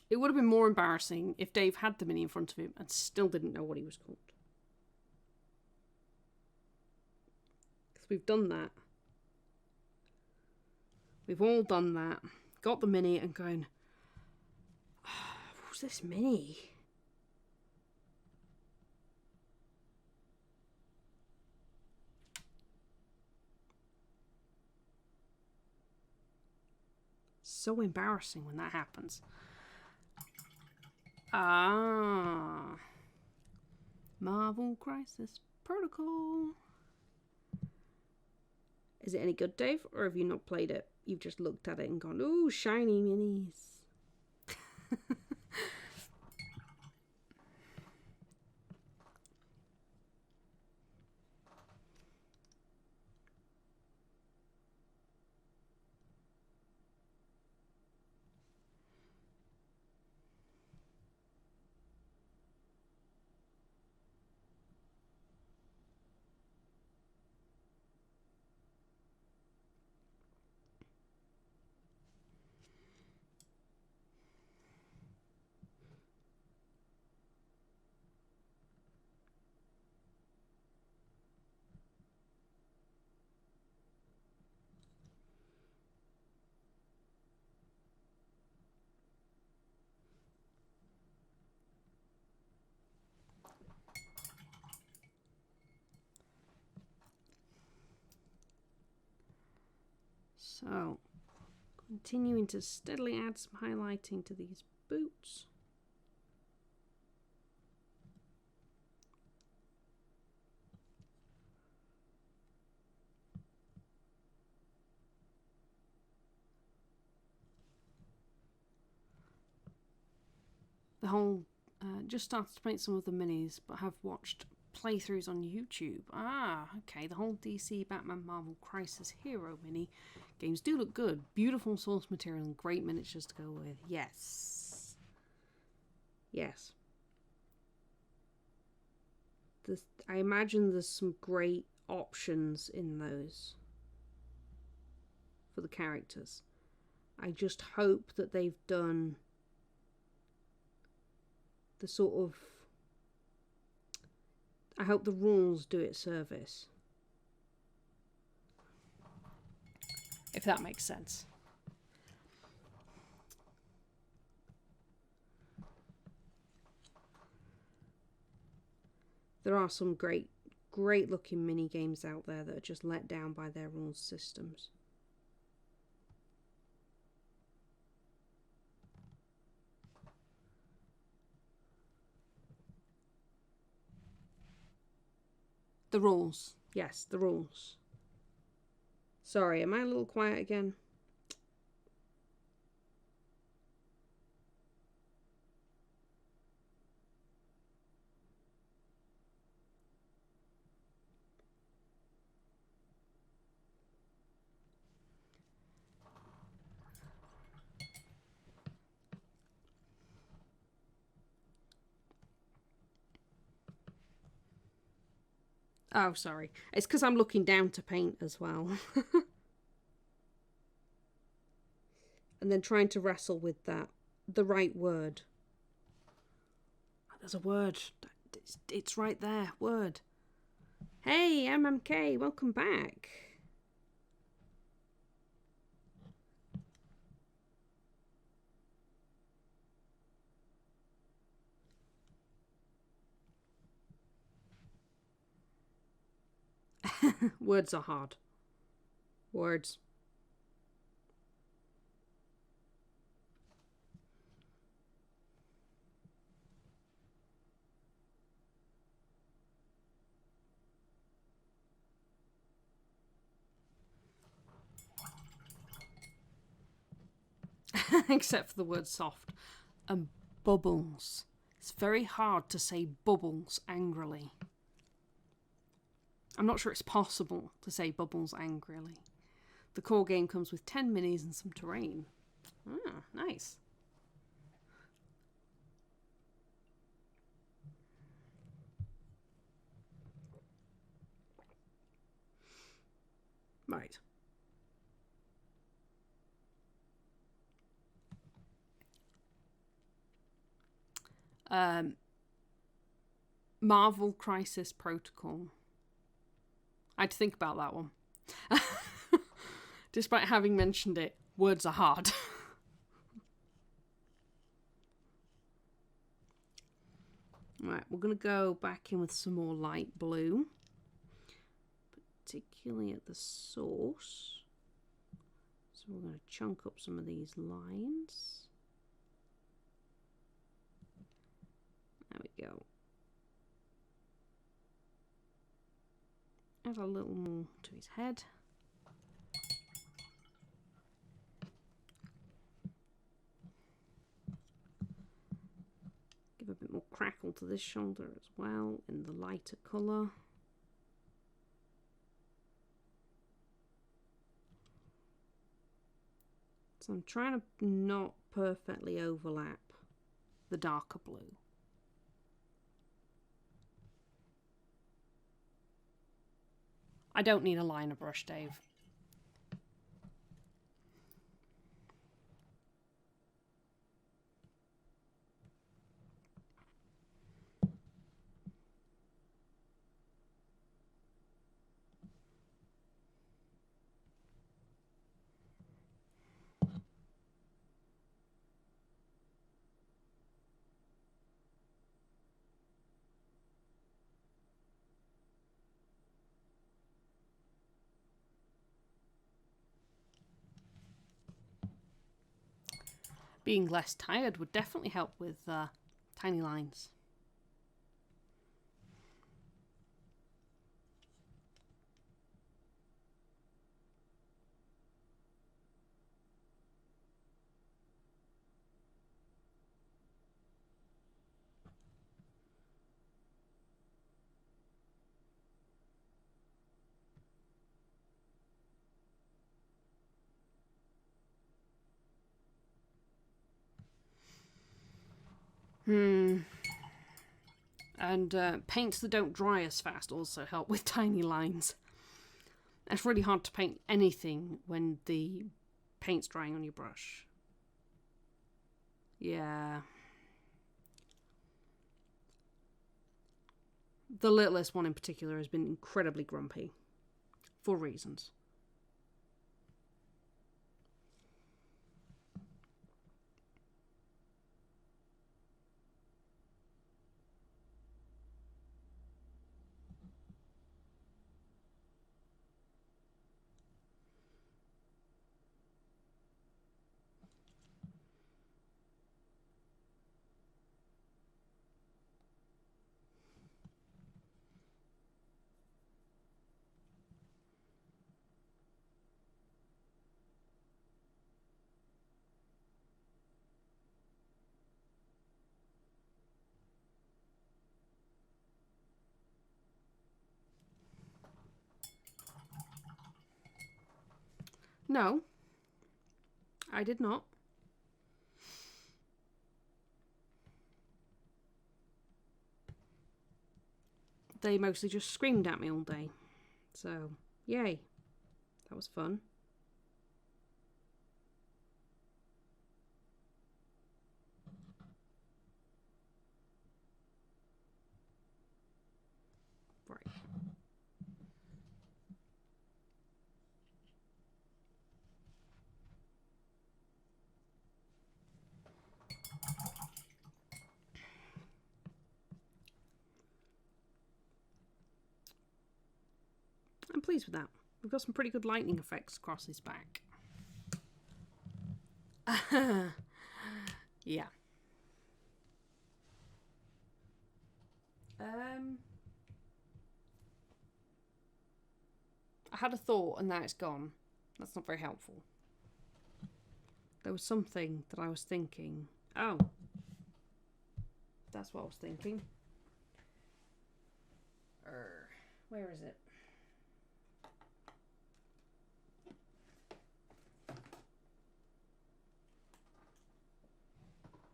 It would have been more embarrassing if Dave had the mini in front of him and still didn't know what he was called. Because we've done that. We've all done that. Got the mini and going, oh, what's this mini? So embarrassing when that happens. Ah. Marvel Crisis Protocol. Is it any good, Dave? Or have you not played it? You've just looked at it and gone, ooh, shiny minis. So, continuing to steadily add some highlighting to these boots. The whole, just started to paint some of the minis, but have watched playthroughs on YouTube. Ah, okay, the whole DC Batman Marvel Crisis Hero mini games do look good. Beautiful source material and great miniatures to go with. Yes. Yes. I imagine there's some great options in those for the characters. I just hope that they've done the sort of... I hope the rules do it service. If that makes sense. There are some great looking mini games out there that are just let down by their rules systems. The rules. Yes, the rules. Sorry, am I a little quiet again? Oh, sorry. It's because I'm looking down to paint as well. And then trying to wrestle with that. The right word. There's a word. It's right there. Word. Hey, MMK, welcome back. Words are hard. Words. Except for the word soft. And bubbles. It's very hard to say bubbles angrily. I'm not sure it's possible to say bubbles angrily. The core game comes with 10 minis and some terrain. Ah, nice. Right. Marvel Crisis Protocol. I had to think about that one. Despite having mentioned it, words are hard. Right, we're going to go back in with some more light blue. Particularly at the source. So we're going to chunk up some of these lines. There we go. Add a little more to his head. Give a bit more crackle to this shoulder as well in the lighter colour. So I'm trying to not perfectly overlap the darker blue. I don't need a liner brush, Dave. Being less tired would definitely help with tiny lines. And paints that don't dry as fast also help with tiny lines. It's really hard to paint anything when the paint's drying on your brush. Yeah. The littlest one in particular has been incredibly grumpy. For reasons. No, I did not. They mostly just screamed at me all day. So, yay. That was fun. Right. I'm pleased with that. We've got some pretty good lightning effects across his back. Yeah. I had a thought and now it's gone. That's not very helpful. There was something that I was thinking. Oh. That's what I was thinking. Where is it?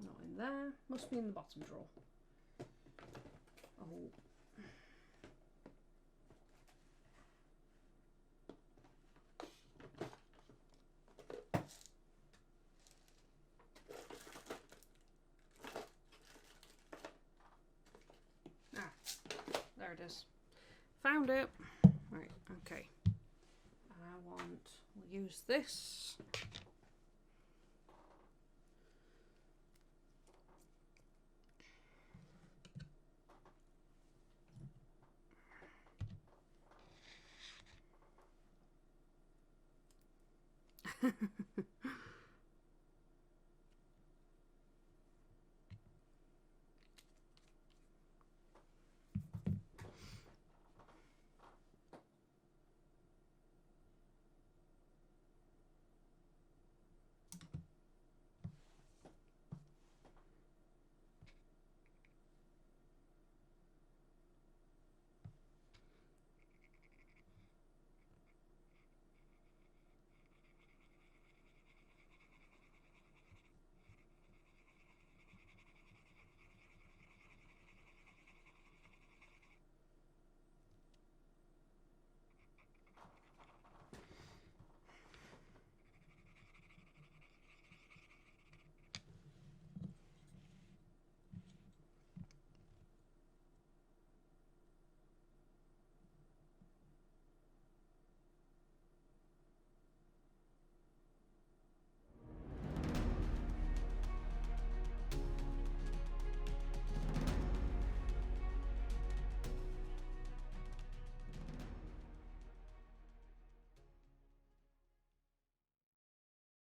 Not in there. Must be in the bottom drawer. Oh. There it is. Found it. Right, okay. We'll use this.